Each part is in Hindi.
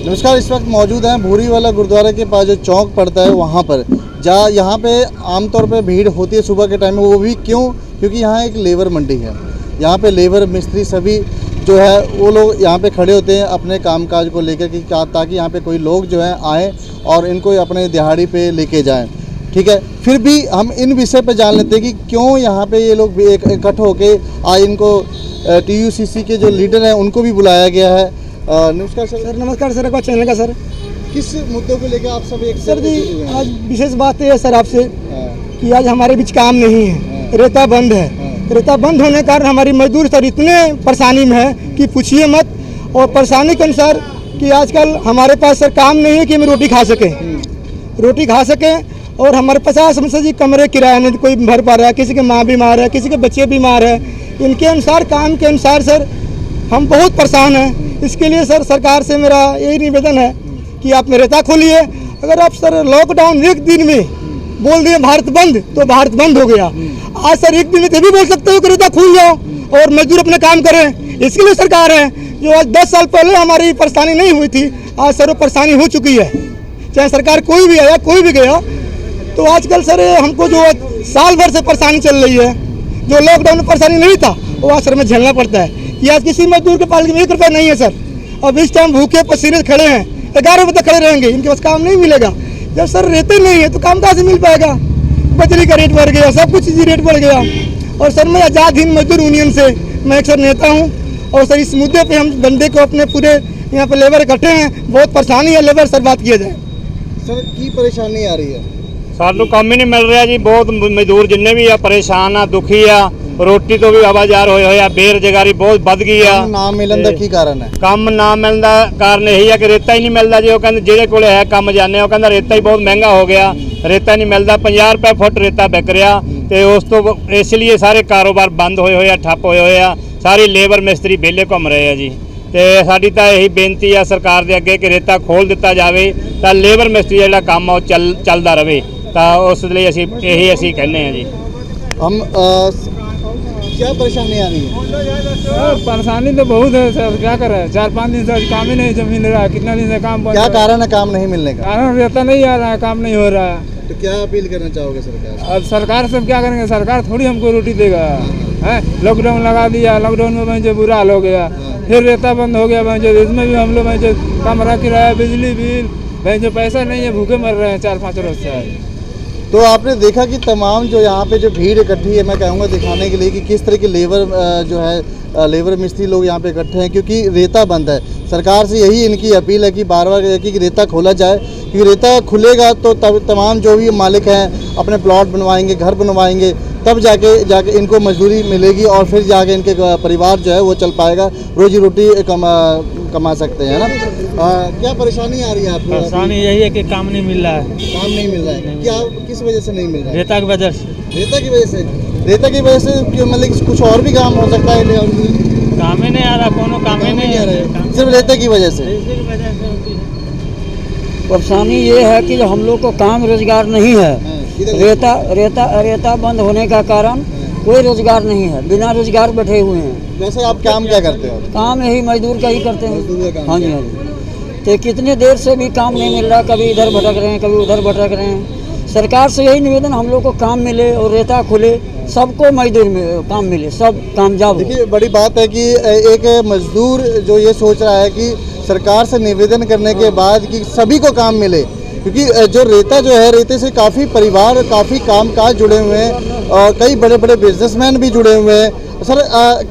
नमस्कार, इस वक्त मौजूद हैं भूरीवाला गुरुद्वारा के पास जो चौक पड़ता है वहाँ पर, जहाँ यहाँ पे आमतौर पे भीड़ होती है सुबह के टाइम में। वो भी क्यों? क्योंकि यहाँ एक लेबर मंडी है। यहाँ पे लेबर मिस्त्री सभी जो है वो लोग यहाँ पे खड़े होते हैं अपने कामकाज को लेकर कि ताकि यहाँ पे कोई लोग जो है आएँ और इनको अपने दिहाड़ी पे लेके जाएं। ठीक है, फिर भी हम इन विषय पे जान लेते हैं कि क्यों यहाँ पे ये लोग इकट्ठे होके आज इनको TUCC के जो लीडर हैं उनको भी बुलाया गया है। नमस्कार सर। नमस्कार सर, आपका चैनल का सर। किस मुद्दों को लेकर आप सब एक सर जी, आज विशेष बात है सर आपसे कि आज हमारे बीच काम नहीं है, रेता बंद है। रेता बंद होने के कारण हमारी मजदूर सर इतने परेशानी में है कि पूछिए मत। और परेशानी के अनुसार कि आजकल हमारे पास सर काम नहीं है कि हम रोटी खा सकें। और हमारे 50 में से जी कमरे किराया नहीं कोई भर पा रहा है, किसी के माँ बीमार है, किसी के बच्चे बीमार है। इनके अनुसार काम के अनुसार सर हम बहुत परेशान हैं। इसके लिए सर सरकार से मेरा यही निवेदन है कि आप रेता खोलिए। अगर आप सर लॉकडाउन एक दिन में बोल दिए भारत बंद तो भारत बंद हो गया। आज सर एक दिन में भी बोल सकते हो कि रेता खुल जाओ और मजदूर अपने काम करें। इसके लिए सरकार है जो आज 10 साल पहले हमारी परेशानी नहीं हुई थी, आज सर वो परेशानी हो चुकी है। चाहे सरकार कोई भी आया कोई भी गया, तो आजकल सर हमको जो साल भर से परेशानी चल रही है, जो लॉकडाउन में परेशानी नहीं था वो आज सर में झेलना पड़ता है। कि आज किसी मजदूर के पास 1 रुपया नहीं है सर। अब इस टाइम भूखे पसीने खड़े हैं, 11 बजे तक खड़े रहेंगे, इनके पास काम नहीं मिलेगा। जब सर रेते नहीं है तो काम कहाँ से मिल पाएगा? बजरी का रेट बढ़ गया, सब कुछ चीज़ रेट बढ़ गया। और सर मैं आज़ाद हिंद मजदूर यूनियन से मैं एक सर नेता हूँ। और सर इस मुद्दे पे हम बंदे को अपने पूरे यहाँ पे लेबर इकट्ठे हैं, बहुत परेशानी है। लेबर सर बात किया जाए। सर की परेशानी आ रही है? सानू काम ही नहीं मिल रहा जी। बहुत मजदूर जिन्ने भी आ परेशान आ, दुखी आ, रोटी तो भी आवाजार होया, बेरोजगारी बहुत बढ़ गई आ। ना मिलन का की कारण है? काम ना मिलदा कारण यही है कि रेता ही नहीं मिलता जी। वो कहते जेड़े कोले है काम जाने, वो कहता रेता ही बहुत महंगा हो गया, रेता नहीं मिलता। 50 रुपए फुट रेता बिक रहा ते उस तो इसलिए सारे कारोबार बंद होए होए, ठप होए होए आ। सारी लेबर मिस्त्री बेले घूम रहे हैं जी। ਤੇ ਸਾਡੀ ਤਾਂ ਇਹੀ ਬੇਨਤੀ ਆ ਸਰਕਾਰ ਦੇ ਅੱਗੇ ਕਿ ਰੇਤਾ ਖੋਲ ਦਿੱਤਾ ਜਾਵੇ ਤਾਂ ਲੇਬਰ ਮਿਸਤਰੀ ਜਿਹੜਾ ਕੰਮ ਉਹ ਚੱਲਦਾ ਰਹੇ। ਤਾਂ ਉਸ ਲਈ ਅਸੀਂ ਇਹੀ ਕਹਿੰਦੇ ਆ ਜੀ। हम क्या परेशानी आ रही है? परेशानी तो बहुत है सर, क्या करें। 4-5 दिन से काम ही नहीं मिल रहा है। कितना दिन से काम बंद? क्या कारण है काम नहीं मिलने का? कारण रेता नहीं आ रहा है, काम नहीं हो रहा है। तो क्या अपील करना चाहोगे सरकार से? अब सरकार से क्या करेंगे? सरकार थोड़ी हमको रोटी देगा। है लॉकडाउन लगा दिया, लॉकडाउन में भाई जो बुरा हाल हो गया। फिर रेता बंद हो गया भाई जो, इसमें भी हम लोग भाई जो कमरा किराया, बिजली बिल, भाई जो पैसा नहीं है, भूखे मर रहे हैं 4-5 रोज से। तो आपने देखा कि तमाम जो यहाँ पे जो भीड़ इकट्ठी है, मैं कहूँगा दिखाने के लिए कि किस तरह की लेबर जो है लेबर मिस्त्री लोग यहाँ पे इकट्ठे हैं क्योंकि रेता बंद है। सरकार से यही इनकी अपील है कि बार-बार कि रेता खोला जाए, क्योंकि रेता खुलेगा तो तब तमाम जो भी मालिक हैं अपने प्लॉट बनवाएंगे, घर बनवाएंगे, तब जाके इनको मजदूरी मिलेगी और फिर जाके इनके परिवार जो है वो चल पाएगा, रोजी रोटी कमा सकते हैं ना। क्या परेशानी आ रही है आपको? परेशानी यही है कि काम नहीं मिल रहा है। काम नहीं मिल रहा है? क्या किस वजह से नहीं मिल रहा है? रेता की वजह से। रेता की वजह से? रेता की वजह से क्यों? मतलब कुछ और भी काम हो सकता है? काम ही नहीं आ रहा, कोनो काम ही नहीं आ रहा है, सिर्फ रेता की वजह से। परेशानी ये है कि हम लोग को काम रोजगार नहीं है। रेता बंद होने का कारण कोई रोजगार नहीं है, बिना रोजगार बैठे हुए हैं। वैसे आप काम क्या करते हो? काम यही मजदूर का ही करते मजदूर का हैं। काम हाँ जी, हाँ जी। तो कितने देर से भी काम नहीं मिल रहा, कभी इधर भटक रहे हैं, कभी उधर भटक रहे हैं। सरकार से यही निवेदन, हम लोग को काम मिले और रेता खुले, सबको मजदूर में काम मिले, सब कामयाब। देखिए बड़ी बात है कि एक मजदूर जो ये सोच रहा है कि सरकार से निवेदन करने के बाद कि सभी को काम मिले, क्योंकि जो रेता जो है, रेते से काफ़ी परिवार, काफ़ी कामकाज जुड़े हुए हैं और कई बड़े बड़े बिजनेसमैन भी जुड़े हुए हैं। सर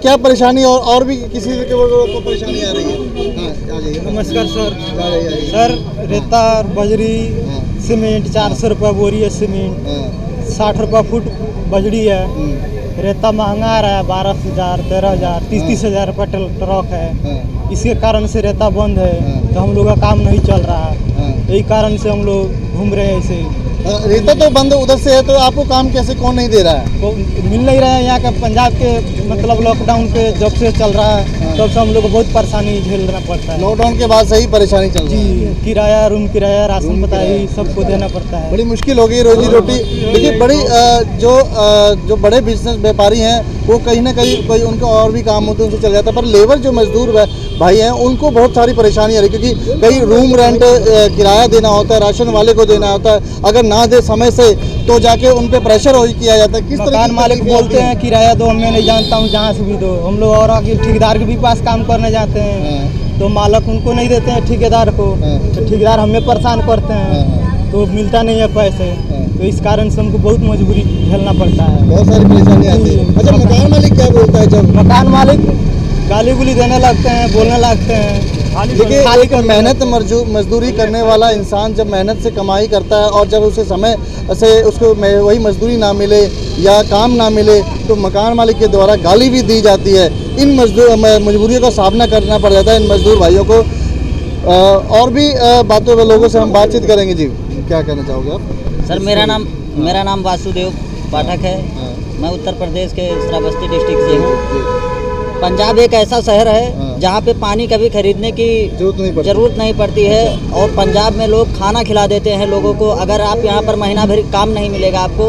क्या परेशानी और भी किसी को परेशानी आ रही है? हाँ, आ जाइए। नमस्कार सर। आइए। सर रेता, बजरी, सीमेंट 400 रुपये बोरी है सीमेंट, 60 रुपये फुट बजरी है। रेता महंगा आ रहा है, 12,000, 13,000, 30,000 रुपये ट्रक है। इसके कारण से रेता बंद है, तो हम लोग का काम नहीं चल रहा है। यही कारण से हम लोग घूम रहे हैं ऐसे। रेता तो बंद उधर से है, तो आपको काम कैसे कौन नहीं दे रहा है? तो मिल नहीं रहा है। यहाँ का पंजाब के मतलब लॉकडाउन पे जब से चल रहा है तब से हम लोग को बहुत परेशानी झेलना पड़ता है। लॉकडाउन के बाद से ही परेशानी चल रही है? जी, किराया, रूम किराया, राशन पता ही सबको देना पड़ता है। बड़ी मुश्किल हो गई रोजी रोटी। देखिए बड़ी जो बड़े बिजनेस व्यापारी हैं वो कहीं ना कहीं कोई उनका और भी काम होते हैं उनसे चल जाता है। पर लेबर जो मजदूर भाई हैं उनको बहुत सारी परेशानी आ रही है, क्योंकि कई रूम रेंट किराया देना होता है, राशन वाले को देना होता है, अगर ना दे समय से तो जाके उन पे प्रेशर हो किया जाता है। किस तरह मकान मालिक बोलते हैं किराया दो, मैं नहीं जानता हूँ, जहाँ से भी दो। हम लोग और आगे ठेकेदार के भी पास काम करने जाते हैं तो मालक उनको नहीं देते हैं ठेकेदार को, तो ठेकेदार हमें परेशान करते हैं, तो मिलता नहीं है पैसे, तो इस कारण से हमको बहुत मजबूरी झेलना पड़ता है। बहुत सारी परेशानी आती है। अच्छा, मकान मालिक क्या बोलता है जब? मकान मालिक गाली गुली देने लगते हैं, बोलने लगते हैं। देखिए, एक मेहनत मजदूरी करने वाला इंसान जब मेहनत से कमाई करता है और जब उसे समय से उसको वही मजदूरी ना मिले या काम ना मिले तो मकान मालिक के द्वारा गाली भी दी जाती है। इन मजबूरियों का सामना करना पड़ जाता है इन मजदूर भाइयों को। और भी बातों में लोगों से हम बातचीत करेंगे। जी, क्या कहना चाहोगे आप? सर, मेरा नाम वासुदेव पाठक है। मैं उत्तर प्रदेश के श्रावस्ती डिस्ट्रिक्ट से हूँ। पंजाब एक ऐसा शहर है जहाँ पे पानी कभी खरीदने की जरूरत नहीं पड़ती है और पंजाब में लोग खाना खिला देते हैं लोगों को। अगर आप यहाँ पर महीना भर काम नहीं मिलेगा आपको,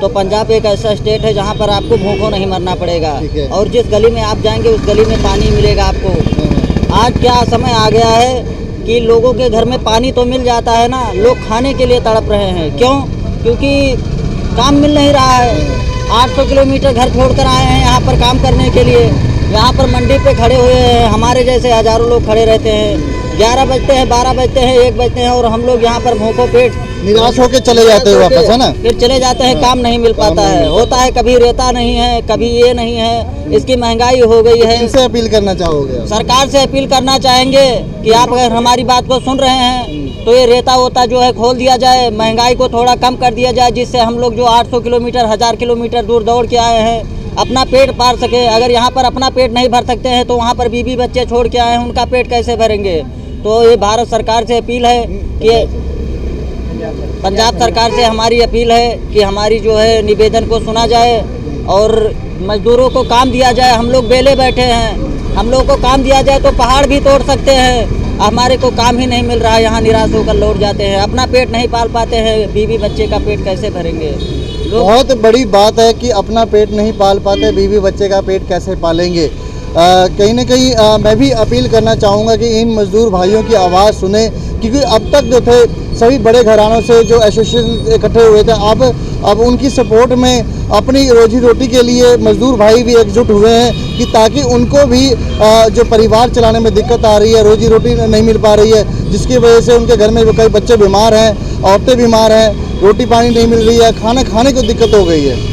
तो पंजाब एक ऐसा स्टेट है जहाँ पर आपको भूखों नहीं मरना पड़ेगा। और जिस गली में आप जाएंगे उस गली में पानी मिलेगा आपको। आज क्या समय आ गया है कि लोगों के घर में पानी तो मिल जाता है ना, लोग खाने के लिए तड़प रहे हैं। क्यों? क्योंकि काम मिल नहीं रहा है। 800 किलोमीटर घर छोड़कर आए हैं यहाँ पर काम करने के लिए। यहाँ पर मंडी पे खड़े हुए हैं, हमारे जैसे हजारों लोग खड़े रहते हैं। 11 बजते हैं, 12 बजते हैं, 1 बजते हैं और हम लोग यहाँ पर भूखों पेट निराश होकर चले जाते हैं वापस, है ना? फिर चले जाते हैं, काम नहीं मिल पाता है। होता है कभी रेता नहीं है, कभी ये नहीं है, इसकी महंगाई हो गई है। इनसे अपील करना चाहोगे? सरकार से अपील करना चाहेंगे कि आप अगर हमारी बात को सुन रहे हैं तो ये रेता वोता जो है खोल दिया जाए, महंगाई को थोड़ा कम कर दिया जाए, जिससे हम लोग जो 800 किलोमीटर 1000 किलोमीटर दूर दौड़ के आए हैं अपना पेट पार सके। अगर यहाँ पर अपना पेट नहीं भर सकते हैं तो वहाँ पर बीवी बच्चे छोड़ के आए हैं, उनका पेट कैसे भरेंगे? तो ये भारत सरकार से अपील है कि पंजाब सरकार से हमारी अपील है कि हमारी जो है निवेदन को सुना जाए और मजदूरों को काम दिया जाए। हम लोग बेले बैठे हैं, हम लोग को काम दिया जाए तो पहाड़ भी तोड़ सकते हैं। हमारे को काम ही नहीं मिल रहा है, यहाँ निराश होकर लौट जाते हैं, अपना पेट नहीं पाल पाते हैं, बीवी बच्चे का पेट कैसे भरेंगे? बहुत बड़ी बात है कि अपना पेट नहीं पाल पाते, बीवी बच्चे का पेट कैसे पालेंगे। कहीं ना कहीं मैं भी अपील करना चाहूँगा कि इन मजदूर भाइयों की आवाज़ सुने, क्योंकि अब तक जो थे सभी बड़े घरानों से जो एसोसिएशन इकट्ठे हुए थे, अब उनकी सपोर्ट में अपनी रोजी रोटी के लिए मजदूर भाई भी एकजुट हुए हैं कि ताकि उनको भी जो परिवार चलाने में दिक्कत आ रही है, रोजी रोटी नहीं मिल पा रही है, जिसकी वजह से उनके घर में कई बच्चे बीमार हैं, औरतें बीमार हैं, रोटी पानी नहीं मिल रही है, खाना खाने को दिक्कत हो गई है।